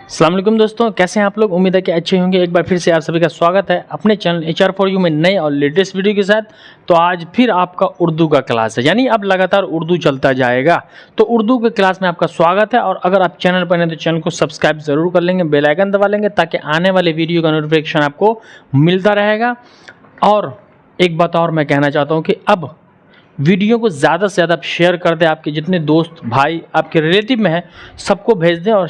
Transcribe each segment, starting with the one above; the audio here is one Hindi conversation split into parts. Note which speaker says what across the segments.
Speaker 1: अस्सलाम वालेकुम दोस्तों, कैसे हैं आप लोग। उम्मीद है कि अच्छे होंगे। एक बार फिर से आप सभी का स्वागत है अपने चैनल HR4U में नए और लेटेस्ट वीडियो के साथ। तो आज फिर आपका उर्दू का क्लास है, यानी अब लगातार उर्दू चलता जाएगा। तो उर्दू के क्लास में आपका स्वागत है। और अगर आप चैनल पर हैं तो चैनल को सब्सक्राइब जरूर कर लेंगे, बेल आइकन दबा लेंगे ताकि आने वाले वीडियो का नोटिफिकेशन आपको मिलता रहेगा। और एक बात और मैं कहना चाहता हूँ कि अब वीडियो को ज़्यादा से ज़्यादा शेयर कर दें, आपके जितने दोस्त भाई आपके रिलेटिव में हैं सबको भेज दें और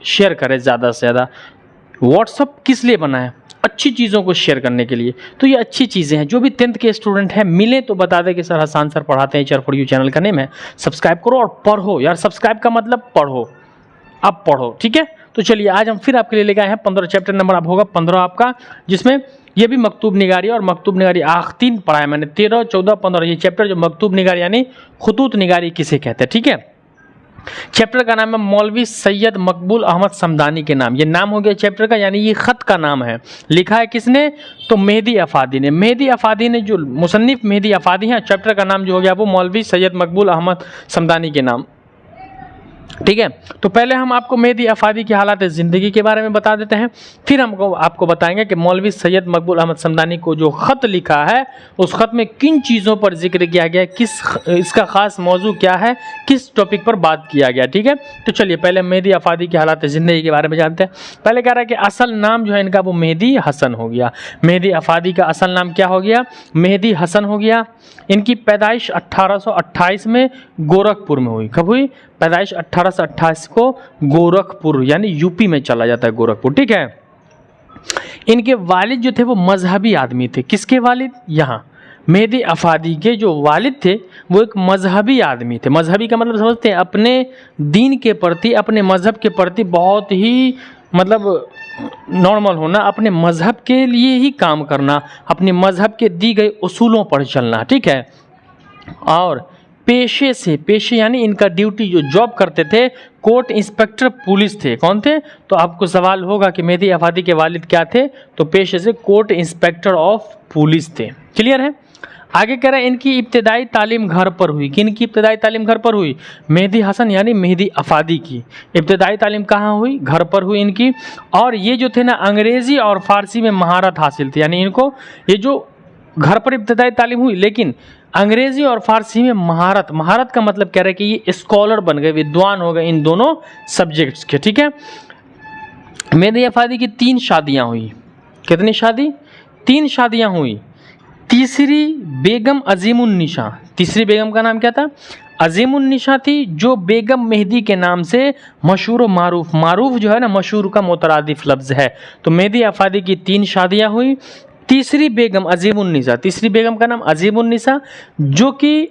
Speaker 1: शेयर करें ज़्यादा से ज़्यादा। व्हाट्सअप किस लिए बना है? अच्छी चीज़ों को शेयर करने के लिए। तो ये अच्छी चीज़ें हैं। जो भी 10th के स्टूडेंट हैं मिले तो बता दें कि सर हसान सर पढ़ाते हैं, HR4U चैनल का नेम है। सब्सक्राइब करो और पढ़ो यार। सब्सक्राइब का मतलब पढ़ो, आप पढ़ो, ठीक है। तो चलिए आज हम फिर आपके लिए लेके आए हैं 15 चैप्टर नंबर अब होगा 15 आपका, जिसमें ये भी मकतूब निगारी और मकतूब निगारी आख 3 पढ़ाया मैंने, 13, 14, 15 ये चैप्टर जो मकतूब निगारी यानी खुतूत निगारी किसे कहते हैं, ठीक है। चैप्टर का नाम है मौलवी सैयद मकबूल अहमद समदानी के नाम। ये नाम हो गया चैप्टर का, यानी ये ख़त का नाम है। लिखा है किसने? तो मेहदी अफादी ने। मेहदी अफादी ने, जो मुसन्निफ मेहदी अफादी हैं, चैप्टर का नाम जो हो गया वो मौलवी सैयद मकबूल अहमद समदानी के नाम, ठीक है। तो पहले हम आपको मेहदी अफादी की हालात ज़िंदगी के बारे में बता देते हैं, फिर हमको आपको बताएंगे कि मौलवी सैयद मकबूल अहमद समदानी को जो ख़त लिखा है उस ख़त में किन चीज़ों पर जिक्र किया गया, इसका ख़ास मौजू क्या है, किस टॉपिक पर बात किया गया, ठीक है। तो चलिए पहले मेहदी अफादी की हालात ज़िंदगी के बारे में जानते हैं। पहले कह रहा है कि असल नाम जो है इनका वो मेहदी हसन हो गया। मेहदी अफादी का असल नाम क्या हो गया? मेहदी हसन हो गया। इनकी पैदाइश 1828 में गोरखपुर में हुई। कब हुई? पैदाइश 1828 को गोरखपुर यानी यूपी में चला जाता है गोरखपुर, ठीक है। इनके वालिद जो थे वो मजहबी आदमी थे। किसके वालिद? यहाँ मेहदी अफादी के जो वालिद थे वो एक मजहबी आदमी थे। मजहबी का मतलब समझते हैं, अपने दीन के प्रति, अपने मजहब के प्रति बहुत ही मतलब नॉर्मल होना, अपने मजहब के लिए ही काम करना, अपने मजहब के दी गए उसूलों पर चलना, ठीक है। और पेशे यानी इनका ड्यूटी जो जॉब करते थे, कोर्ट इंस्पेक्टर पुलिस थे। कौन थे? तो आपको सवाल होगा कि मेहदी अफादी के वालिद क्या थे? तो पेशे से कोर्ट इंस्पेक्टर ऑफ पुलिस थे। क्लियर है। आगे कह रहे हैं इनकी इब्तदाई तालीम घर पर हुई। किन की इब्तदाई तालीम घर पर हुई? मेहदी हसन यानी मेहदी अफादी की इब्तदाई तालीम कहाँ हुई? घर पर हुई इनकी। और ये जो थे ना, अंग्रेज़ी और फारसी में महारत हासिल थी, यानी इनको ये जो घर पर इब्तदाई तालीम हुई लेकिन अंग्रेज़ी और फारसी में महारत का मतलब कह रहे हैं कि ये स्कॉलर बन गए, विद्वान हो गए इन दोनों सब्जेक्ट्स के, ठीक है। मेहदी अफादी की 3 शादियाँ हुई। कितनी शादी? 3 शादियाँ हुई। तीसरी बेगम अजीमुन्निसा, तीसरी बेगम का नाम क्या था? अजीमुन्निसा थी, जो बेगम मेहदी के नाम से मशहूर मारूफ। मारूफ जो है ना, मशहूर का मुतरादिफ लफ्ज़ है। तो मेहदी अफादी की 3 शादियाँ हुई। तीसरी बेगम अजीमुन्निसा, तीसरी बेगम का नाम अजीमुन्निसा, जो कि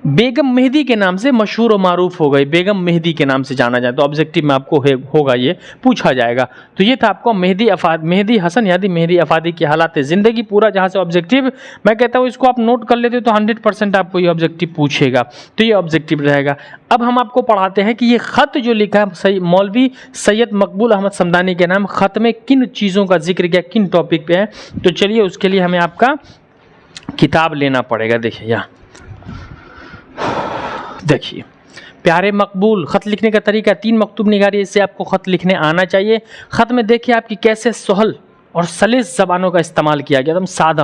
Speaker 1: बेगम मेहदी के नाम से मशहूर और मारूफ हो गई। बेगम मेहदी के नाम से जाना जाए तो ऑब्जेक्टिव में आपको होगा, ये पूछा जाएगा। तो ये था आपको मेहदी हसन यानी मेहदी अफादी की हालात ज़िंदगी पूरा, जहाँ से ऑब्जेक्टिव मैं कहता हूँ इसको आप नोट कर लेते तो 100% आपको ये ऑब्जेक्टिव पूछेगा, तो ये ऑब्जेक्टिव रहेगा। अब हम आपको पढ़ाते हैं कि ये ख़त जो लिखा है मौलवी सैयद मकबूल अहमद समदानी के नाम, ख़त में किन चीज़ों का जिक्र किया, किन टॉपिक पे है। तो चलिए उसके लिए हमें आपका किताब लेना पड़ेगा। देखिए यहाँ देखिए, प्यारे मकबूल, ख़त लिखने का तरीका 3 मकतूब निगारी, इससे आपको ख़त लिखने आना चाहिए। ख़त में देखिए आपकी कैसे सहल और सलीस ज़बानों का इस्तेमाल किया गया, एकदम सादा।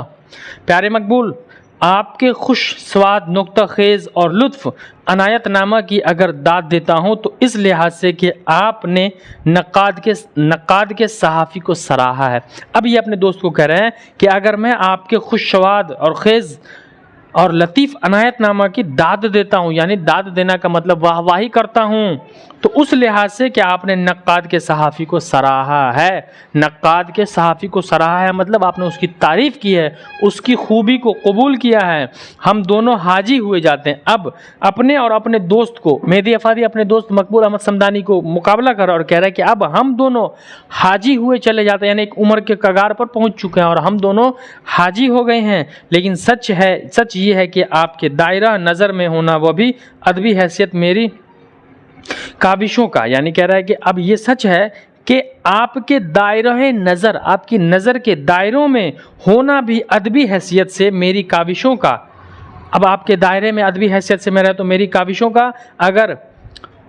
Speaker 1: प्यारे मकबूल, आपके खुश स्वाद, नुक्ता खेज़ और लुत्फ़ अनायतनामा की अगर दाद देता हूँ तो इस लिहाज से कि आपने नक्काद के सहाफ़ी को सराहा है। अब ये अपने दोस्त को कह रहे हैं कि अगर मैं आपके खुश स्वाद और खेज़ और लतीफ़ अनायतनामा की दाद देता हूँ, यानी दाद देना का मतलब वाहवाही करता हूँ, तो उस लिहाज से कि आपने नक्काद के सहाफ़ी को सराहा है। नक्काद के सहाफ़ी को सराहा है मतलब आपने उसकी तारीफ़ की है, उसकी खूबी को कबूल किया है। हम दोनों हाजी हुए जाते हैं। अब अपने और अपने दोस्त को, मेहदी अफादी अपने दोस्त मकबूल अहमद समदानी को मुकाबला कर रहा और कह रहा है कि अब हम दोनों हाजी हुए चले जाते हैं, यानी एक उम्र के कगार पर पहुँच चुके हैं और हम दोनों हाजी हो गए हैं। लेकिन सच ये है कि आपके दायरा नज़र में होना, वह भी अदबी हैसियत मेरी काबिशों का, यानी कह रहा है कि अब ये सच है कि आपके दायरे नज़र, आपकी नज़र के दायरों में होना भी अदबी हैसियत से मेरी काबिशों का। अब आपके दायरे में अदबी हैसियत से मैं रहा तो मेरी काबिशों का, अगर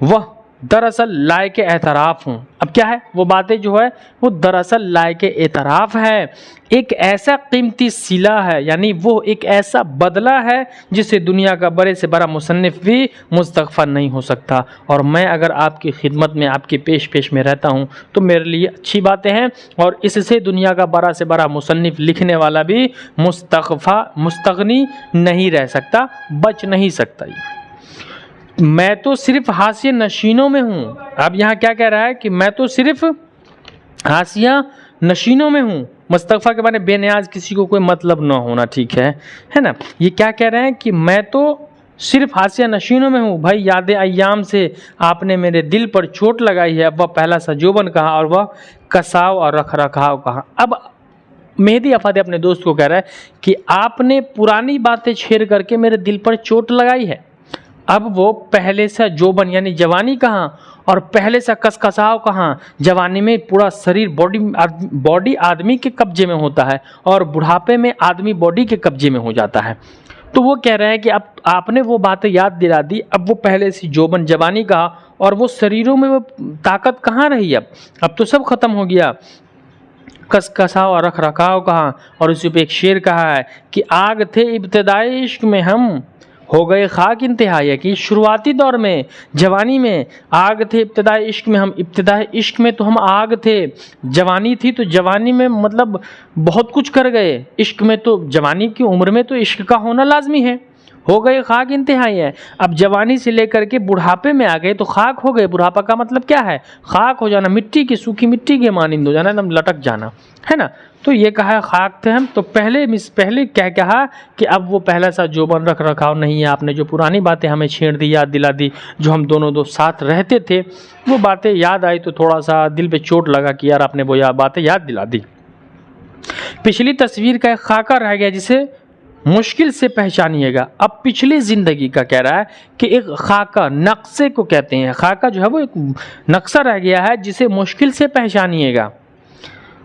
Speaker 1: वह दरअसल लायक एतराफ़ हूँ। अब क्या है वो बातें जो है वो दरअसल लायक एतराफ़ है, एक ऐसा कीमती सिला है, यानी वो एक ऐसा बदला है जिसे दुनिया का बड़े से बड़ा मुसन्निफ़ भी मुस्तग़फ़ा नहीं हो सकता। और मैं अगर आपकी खिदमत में, आपकी पेश में रहता हूँ तो मेरे लिए अच्छी बातें हैं, और इससे दुनिया का बड़ा से बड़ा मुसन्निफ़ लिखने वाला भी मुस्तग़नी नहीं रह सकता, बच नहीं सकता। मैं तो सिर्फ हाशिया नशीनों में हूँ। अब यहाँ क्या कह रहा है कि मैं तो सिर्फ हाशिया नशीनों में हूँ। मुस्तफ़ा के बारे में बेनियाज किसी को कोई मतलब ना होना, ठीक है ना। ये क्या कह रहे हैं कि मैं तो सिर्फ हाशिया नशीनों में हूँ। भाई याद अय्याम से आपने मेरे दिल पर चोट लगाई है। अब वह पहला सा जोबन कहा और वह कसाव और रख रखाव कहा। अब मेहदी अफादी अपने दोस्त को कह रहा है कि आपने पुरानी बातें छेड़ करके मेरे दिल पर चोट लगाई है। अब वो पहले सा जोबन यानी जवानी कहाँ, और पहले सा कसकसाव कहाँ। जवानी में पूरा शरीर बॉडी आदमी के कब्जे में होता है, और बुढ़ापे में आदमी बॉडी के कब्जे में हो जाता है। तो वो कह रहे हैं कि अब आपने वो बातें याद दिला दी। अब वो पहले सी जोबन जवानी कहा, और वो शरीरों में वो ताकत कहाँ रही। अब तो सब खत्म हो गया। कसकसाव और रख रखाव कहाँ। और उसी पे एक शेर कहा है कि आग थे इब्तिदाई इश्क में हम, हो गए खाक इंतहाई। कि शुरुआती दौर में, जवानी में आग थे, इब्तिदाई इश्क में हम, इब्तिदाई इश्क में तो हम आग थे। जवानी थी तो जवानी में मतलब बहुत कुछ कर गए। इश्क में तो, जवानी की उम्र में तो इश्क का होना लाजमी है। हो गए खाक इंतहाई है। अब जवानी से लेकर के बुढ़ापे में आ गए तो खाक हो गए। बुढ़ापा का मतलब क्या है, खाक हो जाना, मिट्टी की, सूखी मिट्टी के मानिंद हो जाना, एकदम लटक जाना, है ना। तो ये कहा खाक थे हम। तो पहले क्या कहा कि अब वो पहला सा जोबन रख रखाव नहीं है। आपने जो पुरानी बातें हमें छेड़ दी, याद दिला दी, जो हम दोनों दोस्त साथ रहते थे, वो बातें याद आई तो थोड़ा सा दिल पे चोट लगा कि यार आपने वो बातें याद दिला दी। पिछली तस्वीर का एक खाका रह गया जिसे मुश्किल से पहचानिएगा। अब पिछली ज़िंदगी का कह रहा है कि एक खाका, नक्शे को कहते हैं। खाका जो है वो एक नक्शा रह गया है जिसे मुश्किल से पहचानिएगा।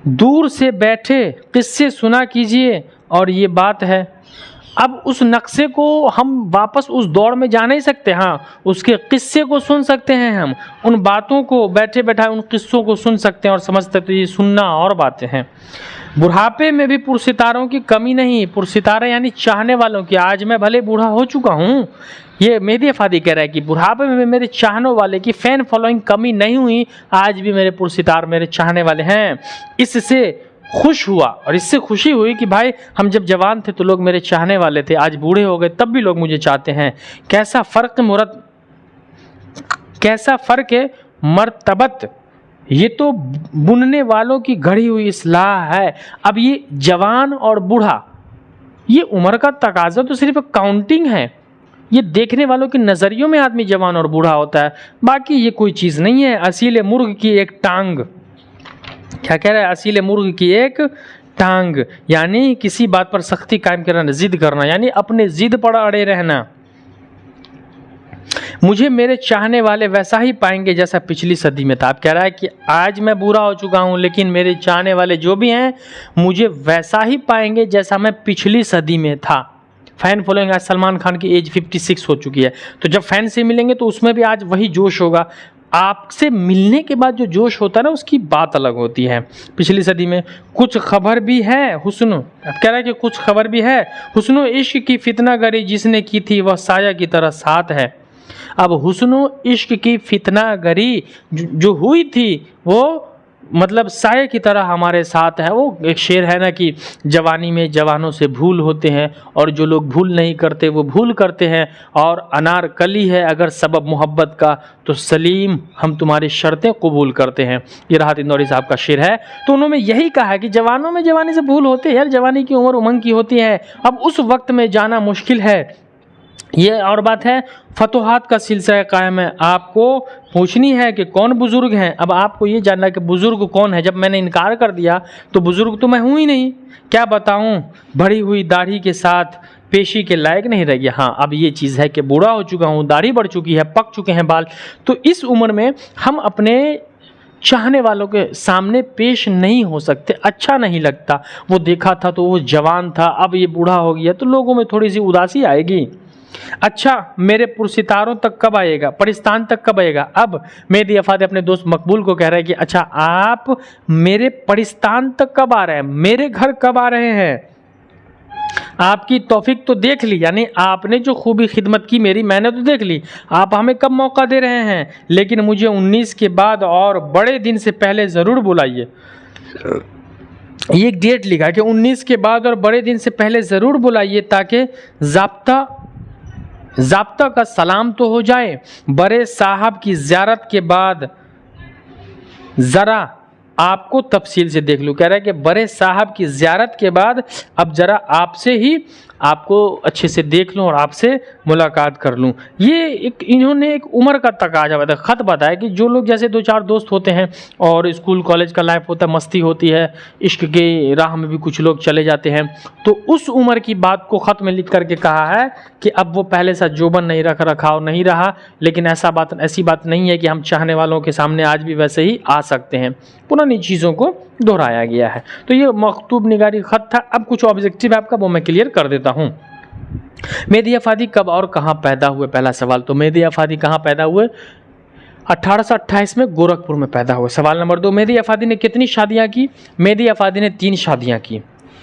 Speaker 1: दूर से बैठे किस्से सुना कीजिए, और ये बात है। अब उस नक्शे को हम वापस उस दौर में जा नहीं सकते। हाँ, उसके किस्से को सुन सकते हैं हम, उन बातों को बैठे बैठा उन किस्सों को सुन सकते हैं और समझ सकते। तो ये सुनना और बातें हैं। बुढ़ापे में भी पुरसितारों की कमी नहीं। पुरसितारे यानी चाहने वालों की। आज मैं भले बूढ़ा हो चुका हूँ, ये मेहदी अफादी कह रहा है कि बुढ़ापे में भी मेरे चाहने वाले की फैन फॉलोइंग कमी नहीं हुई। आज भी मेरे पुरसितार, मेरे चाहने वाले हैं। इससे खुश हुआ, और इससे खुशी हुई कि भाई हम जब जवान थे तो लोग मेरे चाहने वाले थे, आज बूढ़े हो गए तब भी लोग मुझे चाहते हैं। कैसा फ़र्क है मर्तबत, ये तो बुनने वालों की घड़ी हुई इस्लाह है। अब ये जवान और बूढ़ा, ये उम्र का तकाजा तो सिर्फ काउंटिंग है। ये देखने वालों के नज़रियों में आदमी जवान और बूढ़ा होता है, बाकी ये कोई चीज़ नहीं है। असीले मुर्ग की एक टांग, क्या कह रहा है, असीले मुर्ग की एक टांग, यानी किसी बात पर सख्ती कायम करना, जिद करना, यानी अपने जिद पर अड़े रहना। मुझे मेरे चाहने वाले वैसा ही पाएंगे जैसा पिछली सदी में था। अब कह रहा है कि आज मैं बूढ़ा हो चुका हूँ, लेकिन मेरे चाहने वाले जो भी हैं मुझे वैसा ही पाएंगे जैसा मैं पिछली सदी में था। फैन फॉलोइंग, आज सलमान खान की एज 56 हो चुकी है, तो जब फैन से मिलेंगे तो उसमें भी आज वही जोश होगा। आपसे मिलने के बाद जो जोश होता है ना, उसकी बात अलग होती है। पिछली सदी में कुछ खबर भी है हुस्न, अब कह रहा है कि कुछ खबर भी है हुस्नो इश्क की फितना गरी जिसने की थी वह साया की तरह साथ है। अब हुस्नो इश्क की फितना गरी जो हुई थी वो मतलब साये की तरह हमारे साथ है। वो एक शेर है ना कि जवानी में जवानों से भूल होते हैं, और जो लोग भूल नहीं करते वो भूल करते हैं। और अनारकली है अगर सबब मोहब्बत का, तो सलीम हम तुम्हारी शर्तें कबूल करते हैं। ये राहत इंदौरी साहब का शेर है। तो उन्होंने यही कहा है कि जवानों में जवानी से भूल होते हैं यार, जवानी की उम्र उमंग की होती है। अब उस वक्त में जाना मुश्किल है। ये और बात है, फतोहात का सिलसिला कायम है। आपको पूछनी है कि कौन बुज़ुर्ग हैं। अब आपको ये जानना है कि बुज़ुर्ग कौन है। जब मैंने इनकार कर दिया तो बुज़ुर्ग तो मैं हूँ ही नहीं। क्या बताऊँ, बढ़ी हुई दाढ़ी के साथ पेशी के लायक नहीं रह गया। हाँ, अब ये चीज़ है कि बूढ़ा हो चुका हूँ, दाढ़ी बढ़ चुकी है, पक चुके हैं बाल। तो इस उम्र में हम अपने चाहने वालों के सामने पेश नहीं हो सकते, अच्छा नहीं लगता। वो देखा था तो वो जवान था, अब ये बूढ़ा हो गया तो लोगों में थोड़ी सी उदासी आएगी। अच्छा मेरे पुरसितारों तक कब आएगा, परिस्तान तक कब आएगा। अब मेहदी अफादी अपने दोस्त मकबूल को कह रहा है कि अच्छा आप मेरे परिस्तान तक कब आ रहे हैं, मेरे घर कब आ रहे हैं। आपकी तौफीक तो देख ली, यानी आपने जो खूबी खिदमत की मेरी मैंने तो देख ली, आप हमें कब मौका दे रहे हैं, लेकिन मुझे 19 के बाद और बड़े दिन से पहले ज़रूर बुलाइए। ये एक डेट लिखा है कि 19 के बाद और बड़े दिन से पहले ज़रूर बुलाइए, ताकि ज़ाब्ता का सलाम तो हो जाए। बड़े साहब की ज़ियारत के बाद ज़रा आपको तफसील से देख लूँ। कह रहा है कि बड़े साहब की ज़ियारत के बाद अब ज़रा आपसे ही आपको अच्छे से देख लूँ और आपसे मुलाकात कर लूँ। ये इन्होंने एक उम्र का तकाजा बताया, ख़त बताया कि जो लोग जैसे 2-4 दोस्त होते हैं और स्कूल कॉलेज का लाइफ होता है, मस्ती होती है, इश्क के राह में भी कुछ लोग चले जाते हैं, तो उस उम्र की बात को ख़त में लिख करके कहा है कि अब वो पहले सा जोबन नहीं रखा नहीं रहा, लेकिन ऐसी बात नहीं है कि हम चाहने वालों के सामने आज भी वैसे ही आ सकते हैं। पुरानी चीज़ों को दोहराया गया है। तो ये मकतूब निगारी ख़त था। अब कुछ ऑब्जेक्टिव आपका वो मैं क्लियर कर देता हूँ। मेहदी अफादी कब और कहाँ पैदा हुए, पहला सवाल। तो मेहदी अफादी कहाँ पैदा हुए, 1828 में गोरखपुर में पैदा हुए। सवाल नंबर 2, मेहदी अफादी ने कितनी शादियाँ की। मेहदी अफादी ने 3 शादियाँ की।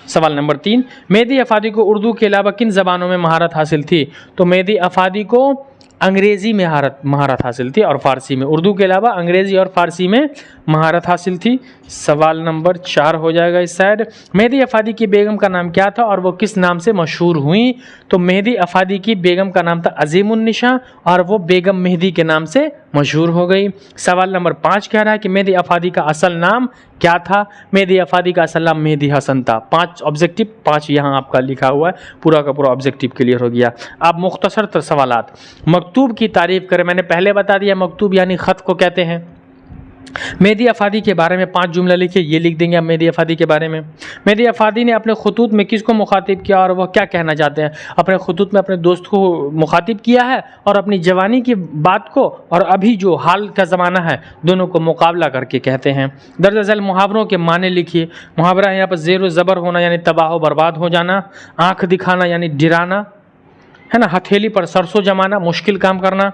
Speaker 1: सवाल नंबर 3, मेहदी अफादी को उर्दू के अलावा किन ज़बानों में महारत हासिल थी। तो मेहदी अफादी को अंग्रेज़ी में महारत हासिल थी और फ़ारसी में। उर्दू के अलावा अंग्रेज़ी और फ़ारसी में महारत हासिल थी। सवाल नंबर 4 हो जाएगा इस साइड। मेहदी अफादी की बेगम का नाम क्या था और वो किस नाम से मशहूर हुई। तो मेहदी अफादी की बेगम का नाम था अजीमुन्निशा और वो बेगम मेहदी के नाम से मशहूर हो गई। सवाल नंबर 5 कह रहा है कि मेहदी अफादी का असल नाम क्या था। मेहदी अफादी का असल नाम मेहदी हसन था। 5 ऑब्जेक्टिव, 5 यहाँ आपका लिखा हुआ है, पूरा का पूरा ऑब्जेक्टिव क्लियर हो गया। अब मुख्तसर सवालात। मकतूब की तारीफ़ करें। मैंने पहले बता दिया मकतूब यानी ख़त को कहते हैं। मेहदी अफादी के बारे में 5 जुमला लिखिए, ये लिख देंगे आप मेहदी अफादी के बारे में। मेहदी अफादी ने अपने खुतूत में किसको मुखातिब किया और वह क्या कहना चाहते हैं। अपने खुतूत में अपने दोस्त को मुखातिब किया है और अपनी जवानी की बात को और अभी जो हाल का ज़माना है दोनों को मुकाबला करके कहते हैं। दर्ज झेल मुहावरों के माने लिखिए। मुहावरा यहाँ पर ज़ेर ज़बर होना यानी तबाह व बर्बाद हो जाना, आँख दिखाना यानी डिराना, है ना, हथेली पर सरसों जमाना, मुश्किल काम करना।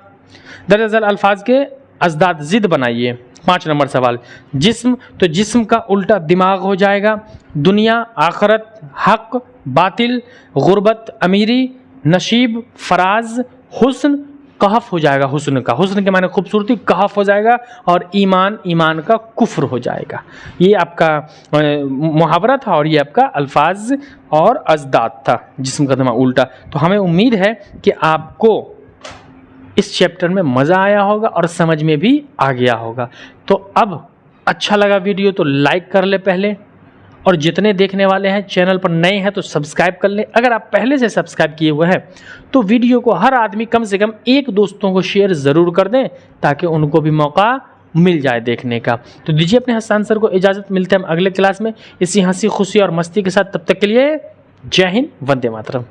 Speaker 1: दर्ज झेल अल्फाज के अजदाद ज़िद बनाइए। 5 नंबर सवाल, जिस्म। तो जिस्म का उल्टा दिमाग हो जाएगा। दुनिया, आखरत, हक, बातिल, गुर्बत, अमीरी, नशीब, फराज, हुस्न, कहफ हो जाएगा। हुस्न का, हुस्न के माने खूबसूरती, कहफ हो जाएगा। और ईमान, ईमान का कुफ्र हो जाएगा। ये आपका मुहावरा था और ये आपका अल्फाज और अजदाद था, जिस्म का दिमाग उल्टा। तो हमें उम्मीद है कि आपको इस चैप्टर में मज़ा आया होगा और समझ में भी आ गया होगा। तो अब अच्छा लगा वीडियो तो लाइक कर ले पहले, और जितने देखने वाले हैं चैनल पर नए हैं तो सब्सक्राइब कर लें। अगर आप पहले से सब्सक्राइब किए हुए हैं तो वीडियो को हर आदमी कम से कम 1 दोस्तों को शेयर ज़रूर कर दें ताकि उनको भी मौका मिल जाए देखने का। तो दीजिए अपने हसन सर को इजाज़त, मिलते हैं हम अगले क्लास में इसी हंसी खुशी और मस्ती के साथ। तब तक के लिए जय हिंद, वंदे मातरम।